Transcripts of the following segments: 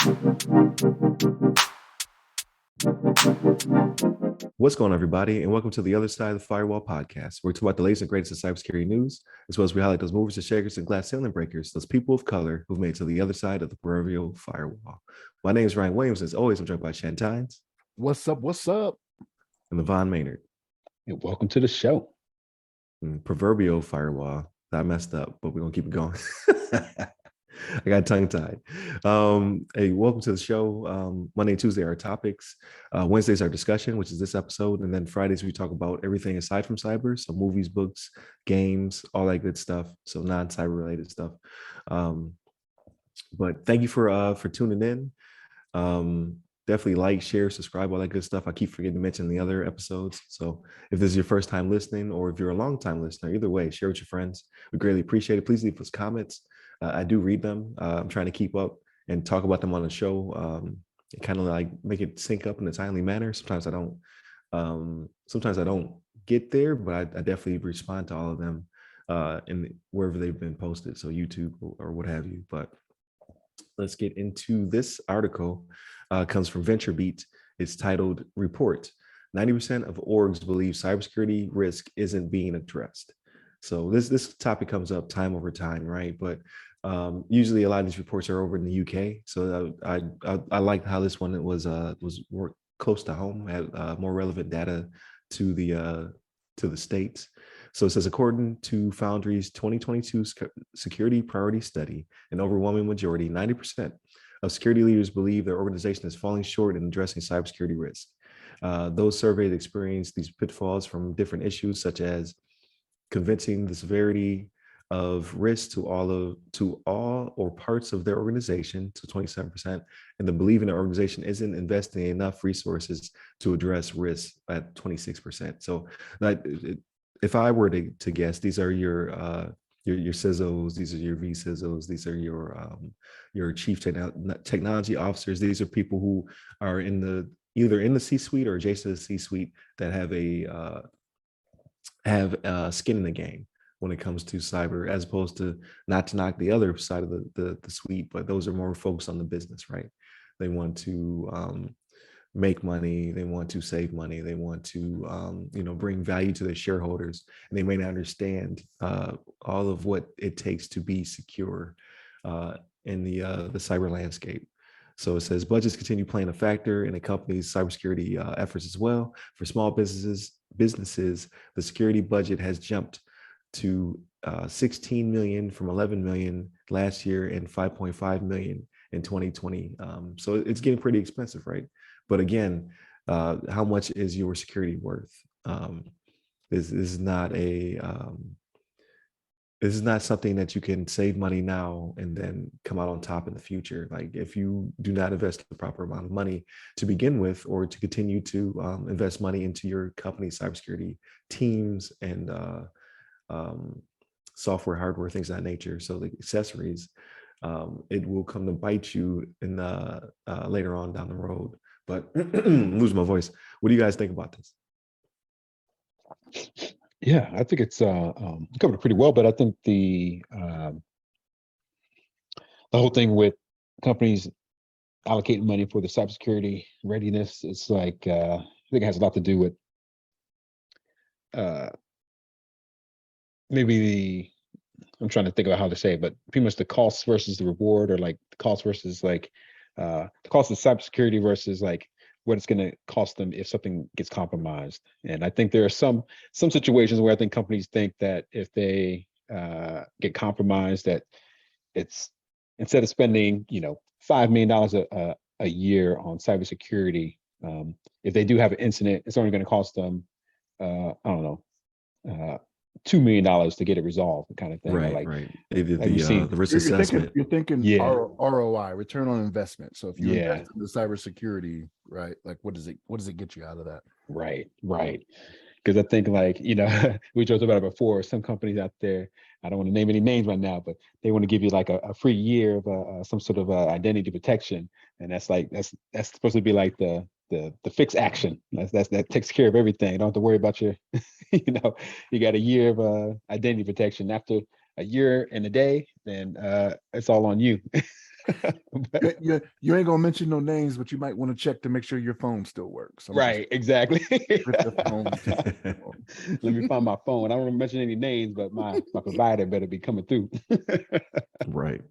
What's going on, everybody, and welcome to the other side of the Firewall podcast. Where we talk about the latest and greatest of cybersecurity news, as well as we highlight those movers and shakers and glass ceiling breakers, those people of color who've made it to the other side of the proverbial firewall. My name is Ryan Williams. As always, I'm joined by Shannon What's up? What's up? and LeVon Maynard. And welcome to the show. Proverbial firewall. I messed up, but we're gonna keep it going. I got tongue-tied. Hey, welcome to the show. Monday and Tuesday are our topics. Wednesdays our discussion, which is this episode, and then Fridays we talk about everything aside from cyber, so movies, books, games, all that good stuff. So non-cyber related stuff. But thank you for tuning in. Definitely like, share, subscribe, all that good stuff. I keep forgetting to mention the other episodes. So if this is your first time listening, or if you're a long time listener, either way, share with your friends. We greatly appreciate it. Please leave us comments. I do read them. I'm trying to keep up and talk about them on the show. Kind of like make it sync up in a timely manner. Sometimes I don't. Sometimes I don't get there, but I definitely respond to all of them in wherever they've been posted. So YouTube or what have you. But let's get into this article. Comes from VentureBeat. It's titled "Report: 90% of orgs believe cybersecurity risk isn't being addressed." So this topic comes up time over time, right? But usually a lot of these reports are over in the UK. So I liked how this one was more close to home, had more relevant data to the states. So it says, according to Foundry's 2022 security priority study, an overwhelming majority, 90% of security leaders believe their organization is falling short in addressing cybersecurity risk. Those surveyed experience these pitfalls from different issues, such as convincing the severity of risk to all or parts of their organization, to 27%, and the belief in the organization isn't investing enough resources to address risk at 26%. So that, if I were to guess, these are your CISOs, these are your VCISOs, these are your chief technology officers. These are people who are either in the C-suite or adjacent to the C-suite that have skin in the game when it comes to cyber, as opposed to, not to knock the other side of the suite, but those are more focused on the business, right? They want to make money, they want to save money, they want to bring value to their shareholders, and they may not understand all of what it takes to be secure in the cyber landscape. So it says budgets continue playing a factor in a company's cybersecurity efforts as well. For small businesses, the security budget has jumped to 16 million from 11 million last year and 5.5 million in 2020. So it's getting pretty expensive, right? But again, how much is your security worth? This is not something that you can save money now and then come out on top in the future. Like, if you do not invest the proper amount of money to begin with, or to continue to invest money into your company's cybersecurity teams and software, hardware, things of that nature, so the accessories, it will come to bite you in later on down the road. But lose my voice. What do you guys think about this? Yeah, I think it's covered pretty well, but I think the whole thing with companies allocating money for the cybersecurity readiness, it's like I think it has a lot to do with I'm trying to think about how to say it, but pretty much the cost versus the reward, or like the cost versus like the cost of cybersecurity versus like what it's going to cost them if something gets compromised. And I think there are some situations where I think companies think that if they get compromised, that it's, instead of spending $5 million a year on cybersecurity, if they do have an incident, it's only going to cost them I don't know, $2 million to get it resolved, kind of thing. Right. The risk assessment. You're thinking ROI, return on investment. So if you invest in the cybersecurity, right, like what does it get you out of that? Right. Because I think, like, we talked about it before, some companies out there, I don't want to name any names right now, but they want to give you like a free year of some sort of identity protection. And that's supposed to be like the fixed action. That takes care of everything. You don't have to worry about your, you got a year of identity protection. After a year and a day, then it's all on you. You ain't gonna mention no names, but you might want to check to make sure your phone still works. Right, exactly. Phone. Let me find my phone. I don't want to mention any names, but my provider better be coming through. Right.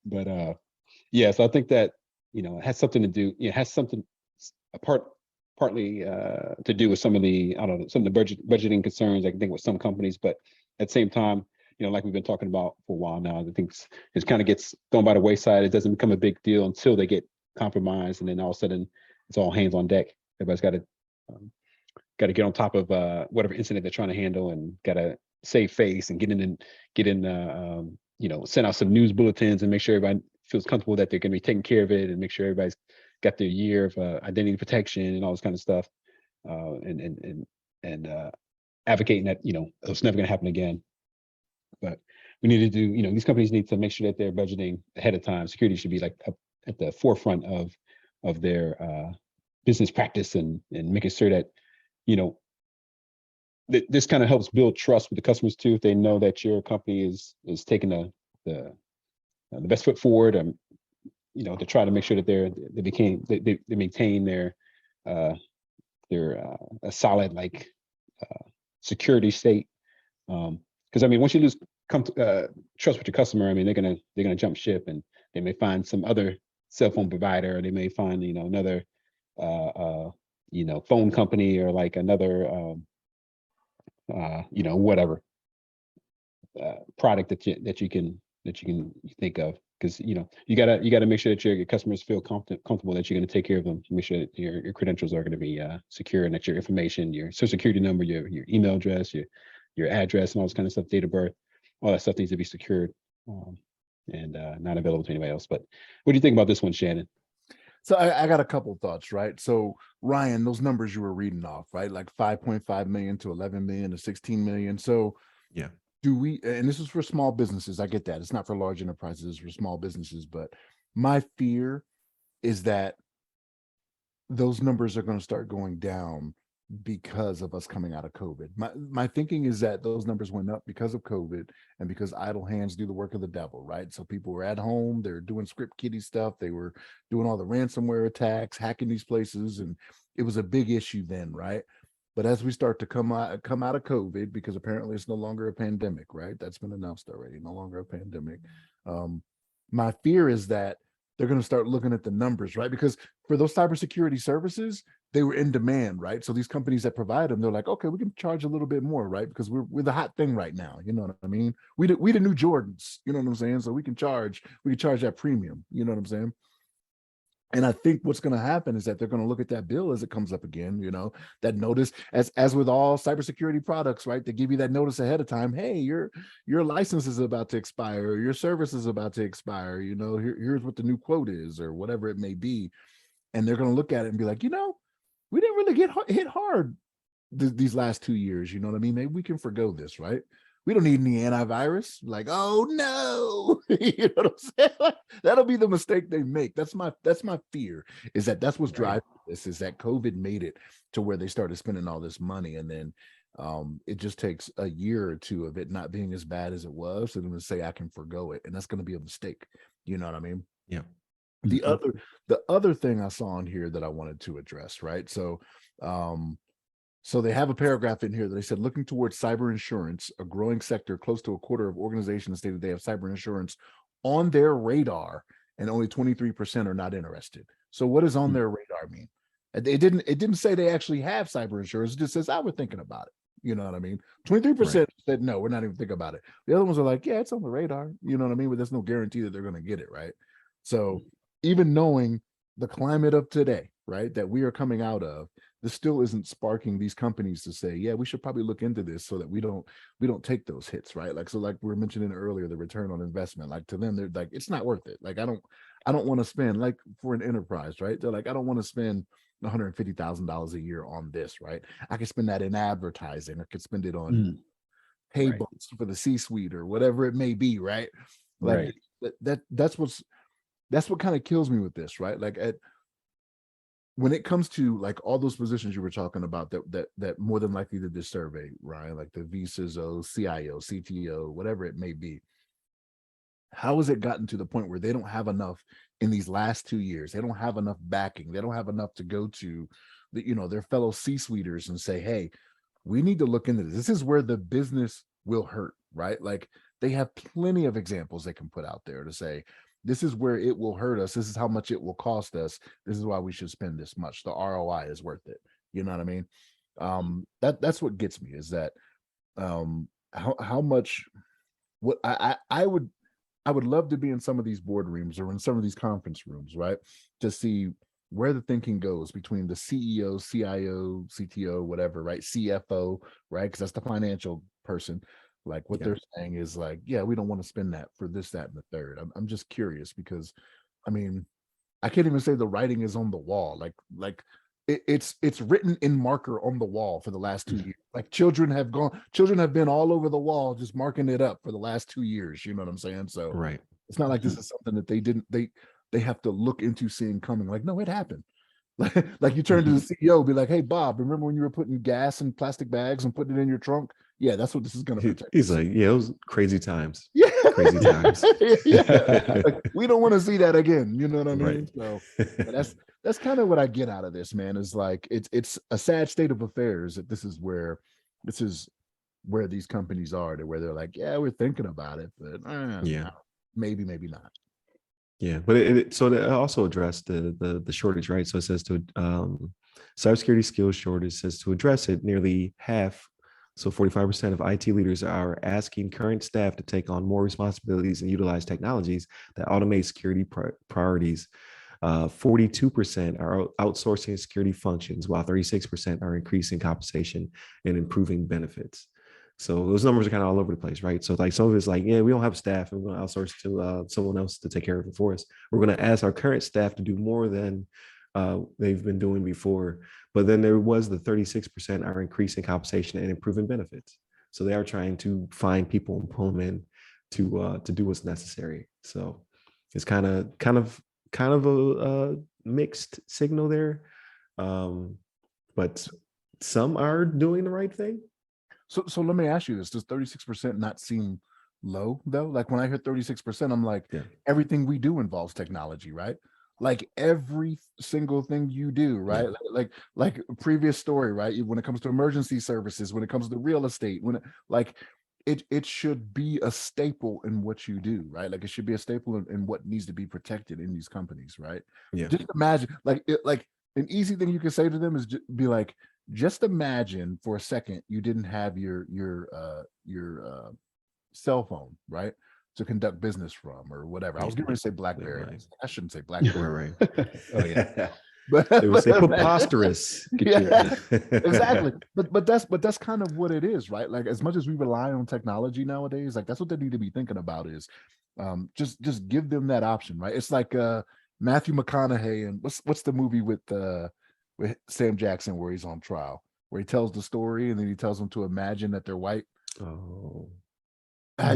But yeah, so I think that, it has something to do, it has something partly to do with some of the, I don't know, some of the budgeting concerns I can think with some companies, but at the same time, like we've been talking about for a while now, I think it kind of gets thrown by the wayside. It doesn't become a big deal until they get compromised, and then all of a sudden it's all hands on deck. Everybody's got to get on top of whatever incident they're trying to handle, and got to save face and get in, send out some news bulletins and make sure everybody feels comfortable that they're going to be taking care of it, and make sure everybody's got their year of identity protection and all this kind of stuff, and advocating that it's never going to happen again. But we need to do, these companies need to make sure that they're budgeting ahead of time. Security should be like up at the forefront of their business practice, and making sure that this kind of helps build trust with the customers too. If they know that your company is taking the best foot forward, to try to make sure that they maintain their a solid security state. Because once you lose trust with your customer, they're gonna jump ship, and they may find some other cell phone provider, or they may find another phone company, or another whatever product that you can think of. Because you gotta make sure that your customers feel comfortable that you're going to take care of them. Make sure that your credentials are going to be secure, and that your information, your social security number, your email address, your address, and all this kind of stuff, date of birth, all that stuff needs to be secured, and not available to anybody else. But what do you think about this one, Shannon? So I got a couple of thoughts, right? So Ryan, those numbers you were reading off, right? Like 5.5 million to 11 million to 16 million. So yeah, and this is for small businesses. I get that. It's not for large enterprises, it's for small businesses. But my fear is that those numbers are going to start going down because of us coming out of COVID. My thinking is that those numbers went up because of COVID, and because idle hands do the work of the devil, right? So people were at home, they're doing script kiddie stuff, they were doing all the ransomware attacks, hacking these places, and it was a big issue then, right? But as we start to come out of COVID, because apparently it's no longer a pandemic, right? That's been announced already, no longer a pandemic. My fear is that they're going to start looking at the numbers, right? Because for those cybersecurity services, they were in demand, right? So these companies that provide them, they're like, okay, we can charge a little bit more, right? Because we're the hot thing right now. You know what I mean? We the new Jordans, you know what I'm saying? So we can charge that premium, you know what I'm saying? And I think what's going to happen is that they're going to look at that bill as it comes up again, that notice, as with all cybersecurity products, right? They give you that notice ahead of time. Hey, your license is about to expire, or your service is about to expire. Here's what the new quote is, or whatever it may be. And they're going to look at it and be like, we didn't really get hit hard these last 2 years. You know what I mean? Maybe we can forgo this, right? We don't need any antivirus. Like, oh no, you know what I'm saying? That'll be the mistake they make. That's my fear, is that's what's driving this, is that COVID made it to where they started spending all this money, and then it just takes a year or two of it not being as bad as it was for them to say I can forgo it, and that's going to be a mistake. You know what I mean? Yeah. The other thing I saw in here that I wanted to address, right? So so they have a paragraph in here that they said, looking towards cyber insurance, a growing sector, close to a quarter of organizations stated they have cyber insurance on their radar, and only 23% are not interested. So what does on their radar mean? It didn't say they actually have cyber insurance. It just says, we're thinking about it. You know what I mean? 23% said, no, we're not even thinking about it. The other ones are like, yeah, it's on the radar. You know what I mean? But there's no guarantee that they're going to get it, right? So even knowing the climate of today, right, that we are coming out of, this still isn't sparking these companies to say, yeah, we should probably look into this so that we don't take those hits, right? Like we were mentioning earlier, the return on investment, like to them, they're like, it's not worth it. Like, I don't want to spend, like for an enterprise, right? They're like, I don't want to spend $150,000 a year on this, right? I could spend that in advertising. I could spend it on pay bumps for the C-suite or whatever it may be, right? Like that's what kind of kills me with this, right? Like when it comes to like all those positions you were talking about that more than likely did this survey, Ryan, like the vCISO, CIO, CTO, whatever it may be, how has it gotten to the point where they don't have enough in these last 2 years? They don't have enough backing. They don't have enough to go to their fellow C-suiters and say, hey, we need to look into this. This is where the business will hurt, right? Like they have plenty of examples they can put out there to say, this is where it will hurt us. This is how much it will cost us. This is why we should spend this much. The ROI is worth it. You know what I mean? That's what gets me is that how much what I would love to be in some of these boardrooms or in some of these conference rooms, right? To see where the thinking goes between the CEO, CIO, CTO, whatever, right? CFO, right? Because that's the financial person. Like what they're saying is like, yeah, we don't want to spend that for this, that, and the third. I'm just curious because, I mean, I can't even say the writing is on the wall. Like it's written in marker on the wall for the last 2 years. Like children have been all over the wall just marking it up for the last 2 years. You know what I'm saying? So Right. it's not like this is something that they have to look into seeing coming. Like, no, it happened. Like you turn to the CEO, be like, hey Bob, remember when you were putting gas in plastic bags and putting it in your trunk? Yeah, that's what this is going to protect. He's like, yeah, it was crazy times. Yeah, Crazy times. yeah. Like, we don't want to see that again. You know what I mean? Right. So that's kind of what I get out of this, man. Is like it's a sad state of affairs that this is where these companies are, to where they're like, yeah, we're thinking about it, but Yeah. maybe not. Yeah, but so it also addressed the shortage, right? So it says to cybersecurity skills shortage says to address it, nearly half, so 45% of IT leaders are asking current staff to take on more responsibilities and utilize technologies that automate security priorities. 42% are outsourcing security functions, while 36% are increasing compensation and improving benefits. So those numbers are kind of all over the place, right? So like some of it's like, yeah, we don't have staff and we're going to outsource to someone else to take care of it for us. We're going to ask our current staff to do more than they've been doing before. But then there was the 36% are increasing compensation and improving benefits. So they are trying to find people and pull them in to do what's necessary. So it's kind of a mixed signal there. But some are doing the right thing. So let me ask you this: does 36% not seem low though? Like when I hear 36%, I'm like, everything we do involves technology, right? Like every single thing you do, right? Like previous story, right? When it comes to emergency services, when it comes to real estate, it should be a staple in what you do, right? Like it should be a staple in what needs to be protected in these companies, right? Yeah. Just imagine, like an easy thing you can say to them is be like, just imagine for a second you didn't have your cell phone, right, to conduct business from or whatever. I was going to say BlackBerry. Right. I shouldn't say BlackBerry. Right. Oh yeah. But They would say preposterous. yeah, exactly. But that's kind of what it is, right? Like as much as we rely on technology nowadays, like that's what they need to be thinking about is just give them that option, right? It's like Matthew McConaughey and what's the movie with Sam Jackson where he's on trial, where he tells the story and then he tells them to imagine that they're white. Oh.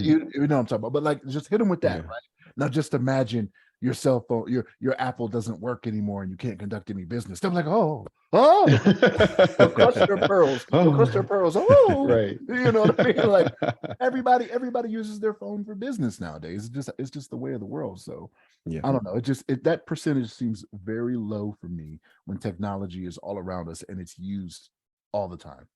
You know what I'm talking about, but like just hit them with that, Yeah. right? Now just imagine your cell phone, your Apple doesn't work anymore and you can't conduct any business. They're like, oh, they'll clutch their pearls. They'll clutch their pearls. Oh, Right. You know what I mean? Like everybody uses their phone for business nowadays. It's just the way of the world. So Yeah. I don't know. That percentage seems very low for me when technology is all around us and it's used all the time.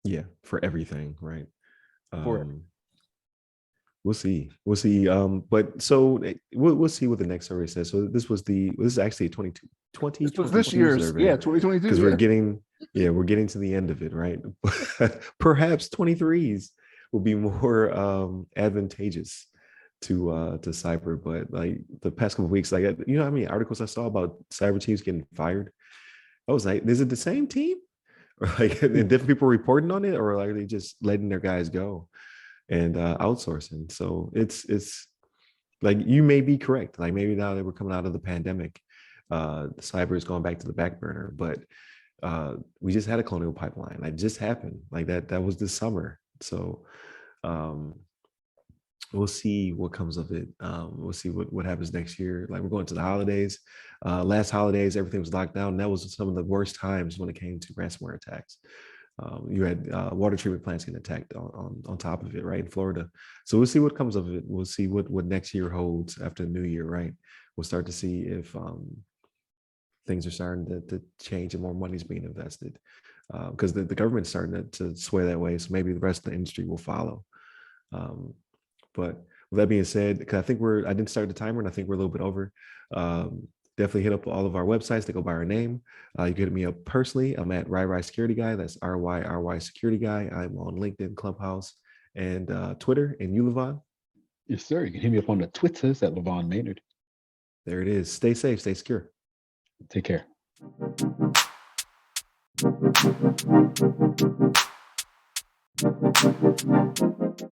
Yeah, for everything, right? For We'll see. We'll see. But so we'll see what the next survey says. So this is actually a 2022 this was this year's survey. 2022. Because we're getting to the end of it, right? Perhaps 23s will be more advantageous to cyber, but like the past couple of weeks, like you know how many articles I saw about cyber teams getting fired? I was like, is it the same team? Or like different people reporting on it, or like are they just letting their guys go and outsourcing? So it's like you may be correct. Like maybe now that we're coming out of the pandemic, the cyber is going back to the back burner. But we just had a colonial pipeline. Like just happened. Like that was this summer. So we'll see what comes of it. We'll see what happens next year. Like we're going to the holidays. Last holidays, everything was locked down. That was some of the worst times when it came to ransomware attacks. You had water treatment plants getting attacked on top of it, right, in Florida. So we'll see what comes of it. We'll see what next year holds after the new year, right? We'll start to see if things are starting to change and more money is being invested, because the government's starting to sway that way. So maybe the rest of the industry will follow. But with that being said, because I didn't start the timer and I think we're a little bit over. Definitely hit up all of our websites that go by our name. You can hit me up personally. I'm at RyRy Security Guy. That's RYRY Security Guy. I'm on LinkedIn, Clubhouse, and Twitter. And you, LeVon? Yes, sir. You can hit me up on the Twitters at LeVon Maynard. There it is. Stay safe, stay secure. Take care.